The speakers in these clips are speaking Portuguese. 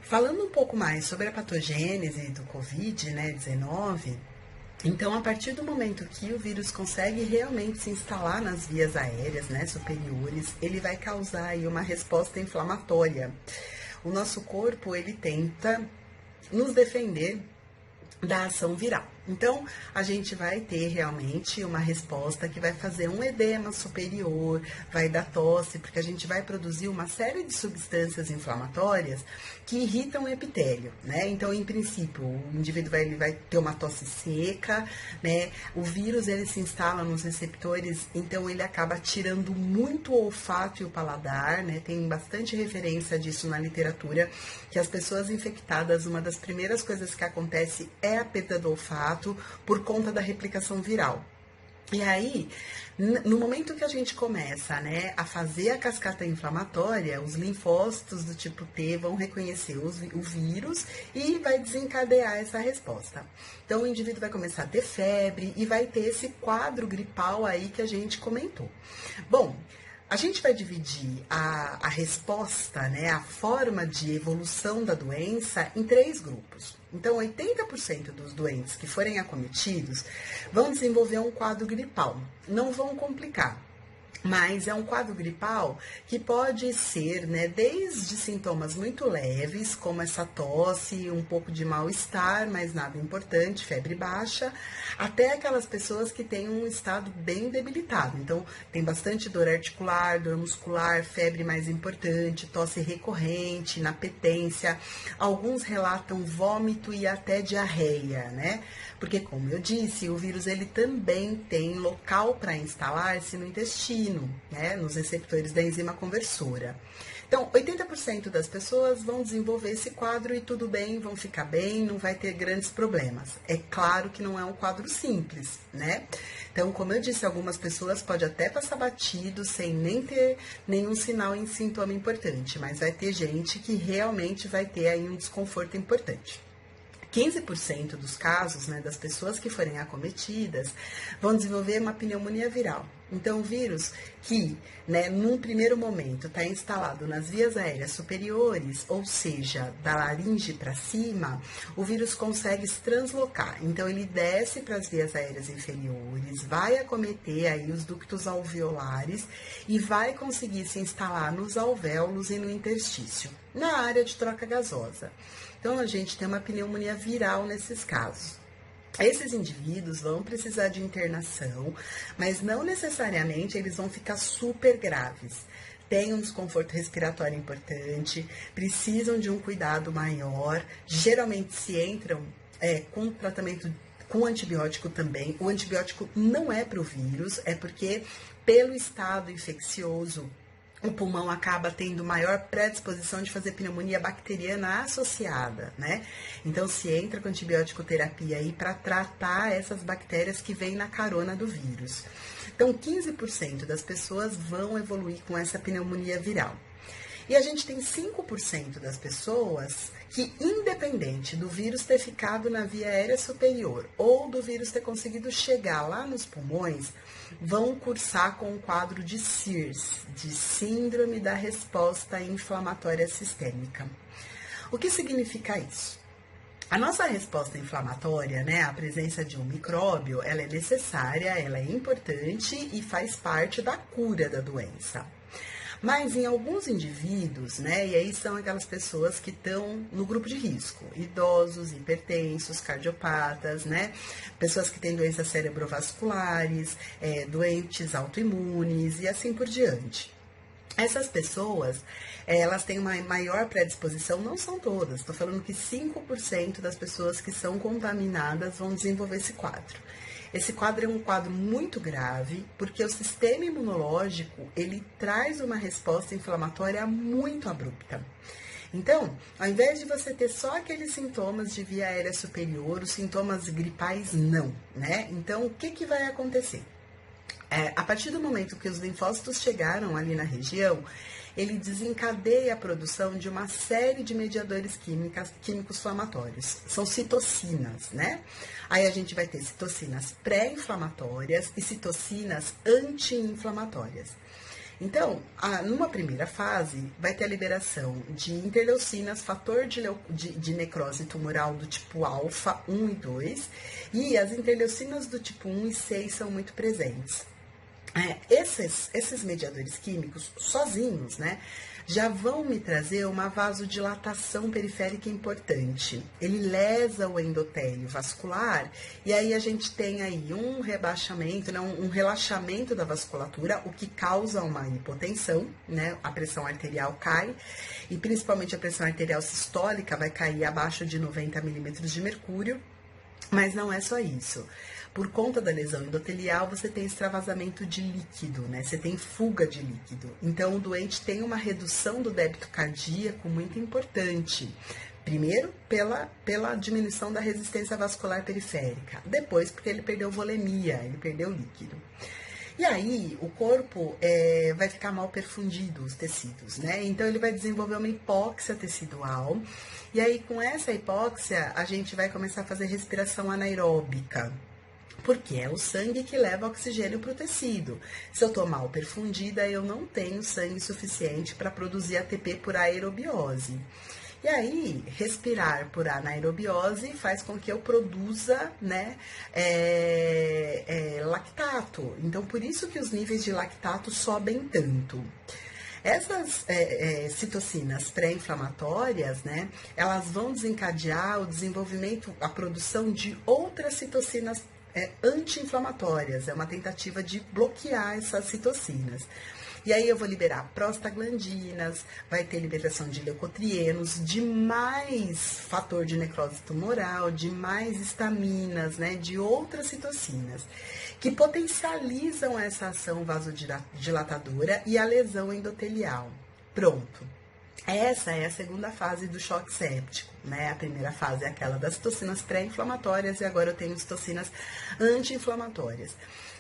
Falando um pouco mais sobre a patogênese do Covid, né, 19, então a partir do momento que o vírus consegue realmente se instalar nas vias aéreas, né, superiores, ele vai causar aí uma resposta inflamatória. O nosso corpo, ele tenta nos defender da ação viral. Então, a gente vai ter realmente uma resposta que vai fazer um edema superior, vai dar tosse, porque a gente vai produzir uma série de substâncias inflamatórias que irritam o epitélio, né? Então, em princípio, o indivíduo ele vai ter uma tosse seca, né? O vírus, ele se instala nos receptores, então ele acaba tirando muito o olfato e o paladar, né? Tem bastante referência disso na literatura, que as pessoas infectadas, uma das primeiras coisas que acontece é a perda do olfato, por conta da replicação viral. E aí, no momento que a gente começa, né, a fazer a cascata inflamatória, os linfócitos do tipo T vão reconhecer o vírus e vai desencadear essa resposta. Então, o indivíduo vai começar a ter febre e vai ter esse quadro gripal aí que a gente comentou. Bom, a gente vai dividir a resposta, né, a forma de evolução da doença em 3 grupos. Então, 80% dos doentes que forem acometidos vão desenvolver um quadro gripal, não vão complicar. Mas é um quadro gripal que pode ser, né, desde sintomas muito leves, como essa tosse, um pouco de mal-estar, mas nada importante, febre baixa, até aquelas pessoas que têm um estado bem debilitado. Então, tem bastante dor articular, dor muscular, febre mais importante, tosse recorrente, inapetência. Alguns relatam vômito e até diarreia, né? Porque, como eu disse, o vírus ele também tem local para instalar-se no intestino, né, nos receptores da enzima conversora. Então, 80% das pessoas vão desenvolver esse quadro e tudo bem, vão ficar bem, não vai ter grandes problemas. É claro que não é um quadro simples, né? Então, como eu disse, algumas pessoas podem até passar batido sem nem ter nenhum sinal em sintoma importante, mas vai ter gente que realmente vai ter aí um desconforto importante. 15% dos casos, né, das pessoas que forem acometidas, vão desenvolver uma pneumonia viral. Então, o vírus que, né, num primeiro momento, está instalado nas vias aéreas superiores, ou seja, da laringe para cima, o vírus consegue se translocar. Então, ele desce para as vias aéreas inferiores, vai acometer aí os ductos alveolares e vai conseguir se instalar nos alvéolos e no interstício, na área de troca gasosa. Então, a gente tem uma pneumonia viral nesses casos. Esses indivíduos vão precisar de internação, mas não necessariamente eles vão ficar super graves. Tem um desconforto respiratório importante, precisam de um cuidado maior. Geralmente se entram com tratamento com antibiótico também. O antibiótico não é para o vírus, é porque pelo estado infeccioso, o pulmão acaba tendo maior predisposição de fazer pneumonia bacteriana associada, né? Então, se entra com antibiótico terapia aí para tratar essas bactérias que vêm na carona do vírus. Então, 15% das pessoas vão evoluir com essa pneumonia viral. E a gente tem 5% das pessoas que, independente do vírus ter ficado na via aérea superior ou do vírus ter conseguido chegar lá nos pulmões, vão cursar com um quadro de SIRS, de Síndrome da Resposta Inflamatória Sistêmica. O que significa isso? A nossa resposta inflamatória, né, a presença de um micróbio, ela é necessária, ela é importante e faz parte da cura da doença. Mas em alguns indivíduos, né, e aí são aquelas pessoas que estão no grupo de risco, idosos, hipertensos, cardiopatas, né, pessoas que têm doenças cerebrovasculares, doentes autoimunes e assim por diante. Essas pessoas, elas têm uma maior predisposição, não são todas, estou falando que 5% das pessoas que são contaminadas vão desenvolver esse quadro. Esse quadro é um quadro muito grave, porque o sistema imunológico, ele traz uma resposta inflamatória muito abrupta. Então, ao invés de você ter só aqueles sintomas de via aérea superior, os sintomas gripais não, né? Então, o que vai acontecer? A partir do momento que os linfócitos chegaram ali na região, ele desencadeia a produção de uma série de mediadores químicos inflamatórios. São citocinas, né? Aí a gente vai ter citocinas pré-inflamatórias e citocinas anti-inflamatórias. Então, numa primeira fase, vai ter a liberação de interleucinas, fator de necrose tumoral do tipo alfa 1 e 2, e as interleucinas do tipo 1 e 6 são muito presentes. Esses mediadores químicos, sozinhos, né, já vão me trazer uma vasodilatação periférica importante. Ele lesa o endotélio vascular e aí a gente tem aí um rebaixamento, né, um relaxamento da vasculatura, o que causa uma hipotensão, né, a pressão arterial cai e principalmente a pressão arterial sistólica vai cair abaixo de 90 milímetros de mercúrio. Mas não é só isso. Por conta da lesão endotelial, você tem extravasamento de líquido, né? Você tem fuga de líquido. Então, o doente tem uma redução do débito cardíaco muito importante. Primeiro, pela diminuição da resistência vascular periférica. Depois, porque ele perdeu volemia, ele perdeu líquido. E aí, o corpo vai ficar mal perfundido, os tecidos, né? Então, ele vai desenvolver uma hipóxia tecidual. E aí, com essa hipóxia, a gente vai começar a fazer respiração anaeróbica. Porque é o sangue que leva oxigênio para o tecido. Se eu estou mal perfundida, eu não tenho sangue suficiente para produzir ATP por aerobiose. E aí, respirar por anaerobiose faz com que eu produza, né, lactato. Então, por isso que os níveis de lactato sobem tanto. Essas citocinas pré-inflamatórias, né, elas vão desencadear o desenvolvimento, a produção de outras citocinas anti-inflamatórias. É uma tentativa de bloquear essas citocinas. E aí eu vou liberar prostaglandinas, vai ter liberação de leucotrienos, de mais fator de necrose tumoral, de mais estaminas, né, de outras citocinas, que potencializam essa ação vasodilatadora e a lesão endotelial. Pronto. Essa é a segunda fase do choque séptico, né? A primeira fase é aquela das citocinas pré-inflamatórias e agora eu tenho citocinas anti-inflamatórias.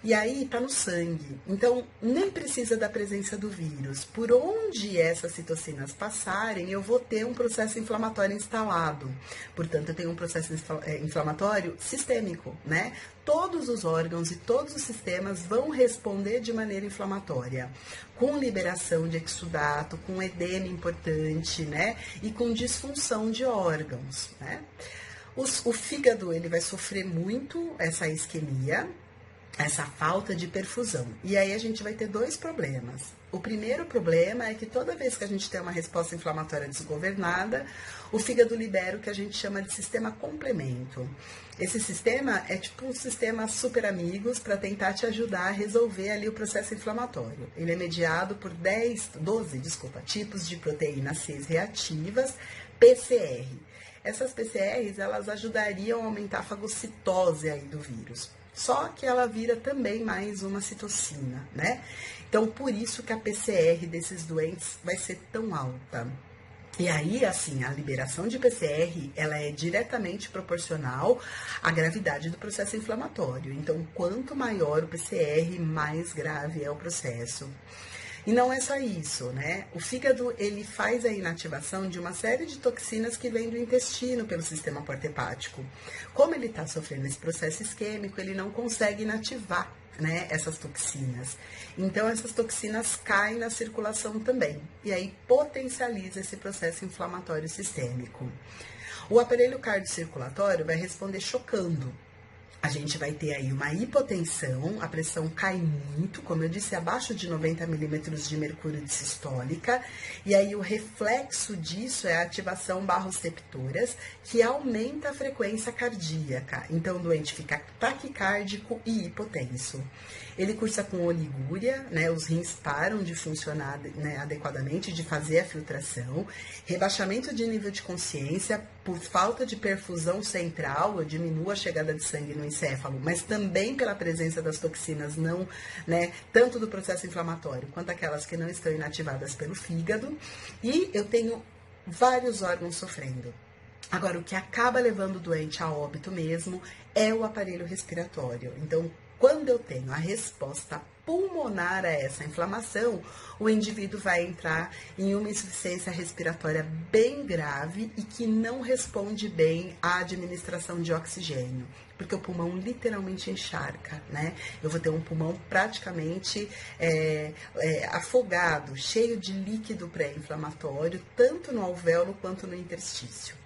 E aí tá no sangue, então nem precisa da presença do vírus. Por onde essas citocinas passarem, eu vou ter um processo inflamatório instalado. Portanto, eu tenho um processo inflamatório sistêmico, né? Todos os órgãos e todos os sistemas vão responder de maneira inflamatória, com liberação de exudato, com edema importante, né? E com disfunção de órgãos, né? O fígado, ele vai sofrer muito essa isquemia, essa falta de perfusão. E aí a gente vai ter dois problemas. O primeiro problema é que toda vez que a gente tem uma resposta inflamatória desgovernada, o fígado libera o que a gente chama de sistema complemento. Esse sistema é tipo um sistema super amigos para tentar te ajudar a resolver ali o processo inflamatório. Ele é mediado por 12 tipos de proteínas cis-reativas, PCR. Essas PCRs, elas ajudariam a aumentar a fagocitose aí do vírus. Só que ela vira também mais uma citocina, né? Então, por isso que a PCR desses doentes vai ser tão alta. E aí, assim, a liberação de PCR, ela é diretamente proporcional à gravidade do processo inflamatório. Então, quanto maior o PCR, mais grave é o processo. E não é só isso, né? O fígado, ele faz a inativação de uma série de toxinas que vêm do intestino pelo sistema porta-hepático. Como ele está sofrendo esse processo isquêmico, ele não consegue inativar, né, essas toxinas. Então, essas toxinas caem na circulação também. E aí, potencializa esse processo inflamatório sistêmico. O aparelho cardiocirculatório vai responder chocando. A gente vai ter aí uma hipotensão, a pressão cai muito, como eu disse, abaixo de 90 milímetros de mercúrio de sistólica, e aí o reflexo disso é a ativação barroceptoras, que aumenta a frequência cardíaca. Então, o doente fica taquicárdico e hipotenso. Ele cursa com oligúria, né, os rins param de funcionar, né, adequadamente, de fazer a filtração, rebaixamento de nível de consciência, por falta de perfusão central, eu diminuo a chegada de sangue no encéfalo, mas também pela presença das toxinas não, né, tanto do processo inflamatório quanto aquelas que não estão inativadas pelo fígado, e eu tenho vários órgãos sofrendo. Agora, o que acaba levando o doente a óbito mesmo é o aparelho respiratório. Então, quando eu tenho a resposta pulmonar a essa inflamação, o indivíduo vai entrar em uma insuficiência respiratória bem grave e que não responde bem à administração de oxigênio. porque o pulmão literalmente encharca, né? Eu vou ter um pulmão praticamente afogado, cheio de líquido pré-inflamatório, tanto no alvéolo quanto no interstício.